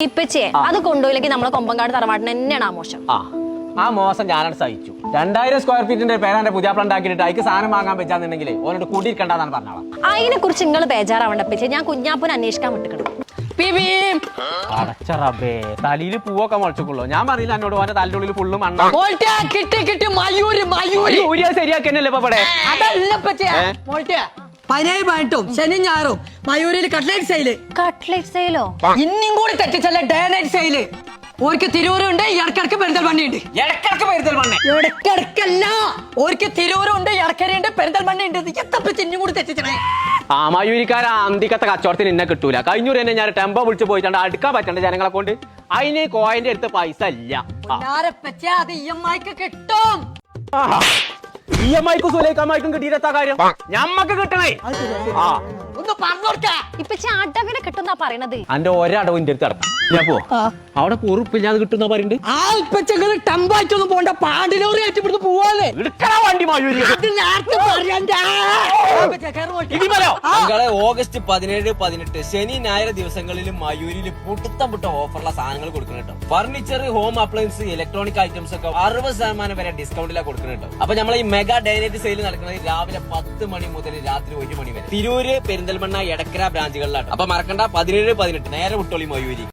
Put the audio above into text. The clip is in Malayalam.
ഇപ്പച്ചേ അത് കൊണ്ടുപോയില്ലെങ്കിൽ നമ്മളെ കൊമ്പങ്കാട് തറവാട്ടിന് തന്നെയാണ് ആ മോശം. ആ മോശം ഞാനാണ് സഹിച്ചു. 2000 സ്ക്വയർ ഫീറ്റിന്റെ പേരാന്റെ പുതിയ പ്ലാൻ ഉണ്ടാക്കിയിട്ട് അതിക്ക് സാധനം വാങ്ങാൻ പറ്റാന്നുണ്ടെങ്കിൽ ഓനോട് കൂട്ടിയിരിക്കണ്ടെന്നാണ് പറഞ്ഞോളാം. അതിനെ കുറിച്ച് നിങ്ങൾ ബേജാറാവണ്ട പച്ചേ, ഞാൻ കുഞ്ഞാപ്പൂനെ അന്വേഷിക്കാൻ വിട്ടിക്കണം. അടച്ചറബേ തലയിൽ പൂവൊക്കെ മുളച്ചോളൂ. ഞാൻ പറഞ്ഞില്ല എന്നോട് ഓന്റെ തലിന്റെ ഉള്ളിൽ ഫുള്ള് മണ്ണ ശരിയാക്കന്നല്ലേ ഇപ്പൊ ഇവിടെ. പനയുമായിട്ടും ശനി ഞായറും മയൂരിൽ കട്ട്ലേറ്റ് സെയില്. കട്ട്ലേറ്റ് സെയിലോ? ഇന്നും കൂടി തെറ്റിച്ചല്ല ഡേ നൈറ്റ് സെയില്. ഓർക്ക് തിരൂരുണ്ട്, ഇടക്കിടക്ക് പെരിന്തൽമണ്ണയുണ്ട്. ഇടക്കിടക്കല്ല, ഓർക്ക് തിരൂരുണ്ട്, ഇടക്കരയുണ്ട്, പെരിന്തൽമണ്ണയുണ്ട്. ഇന്നും കൂടി തെറ്റിച്ചേ. ആ മയൂരിക്കാര അന്തിക്കത്തെ കച്ചവടത്തിന് എന്നെ കിട്ടൂല. കഴിഞ്ഞൂർ തന്നെ ഞാൻ ടെമ്പോ വിളിച്ച് പോയിട്ടുണ്ട് അടുക്കാൻ പറ്റണ്ട ജനങ്ങളെ കൊണ്ട്. അതിന് കോയിന്റെ അടുത്ത് പൈസ ഇല്ല. അത് EMI കിട്ടും. EMI-ക്കും സുലൈഖാമ്മയ്ക്കും കിട്ടിയിട്ടാ കാര്യം ഞമ്മക്ക് കിട്ടണേ. ഒന്ന് പറഞ്ഞോർക്കാ ഇപ്പച്ചി അടവിനെ കിട്ടുന്നാ പറയണത്. അന്റെ ഒരടവ് ഇന്റെ അടുത്ത് അടക്കാം. ഞാൻ പോ അവിടെ കുറുപ്പില്ലാതെ കിട്ടുന്ന പറയുന്നുണ്ട്. ആ ഇപ്പച്ചങ്ങള് ടമ്പായിട്ടൊന്നും പോണ്ട, പാണ്ടിലോറി ആയിട്ട് ഇവിടുന്ന് പോവാല്ലേ. എടുക്കണ വണ്ടി മയൂരി. ഓഗസ്റ്റ് 17, 18 ശനി ഞായർ ദിവസങ്ങളിൽ മയൂരിൽ പുട്ട ഓഫറുള്ള സാധനങ്ങൾ കൊടുക്കുന്നുണ്ടോ. Furniture, home appliance, electronic items ഒക്കെ 60% വരെ ഡിസ്കൗണ്ടിലാണ് കൊടുക്കുന്നുണ്ടോ. അപ്പൊ നമ്മൾ ഈ മെഗാ ഡൈനൈറ്റ് സെയിൽ നടക്കുന്നത് രാവിലെ 10 മണി മുതൽ രാത്രി 1 മണി വരെ. തിരൂര്, പെരിന്തൽമണ്ണ, എടക്കര ബ്രാഞ്ചുകളിലാണ്. അപ്പൊ മറക്കണ്ട 17, 18 നേരെ വിട്ടോളി മയൂരി.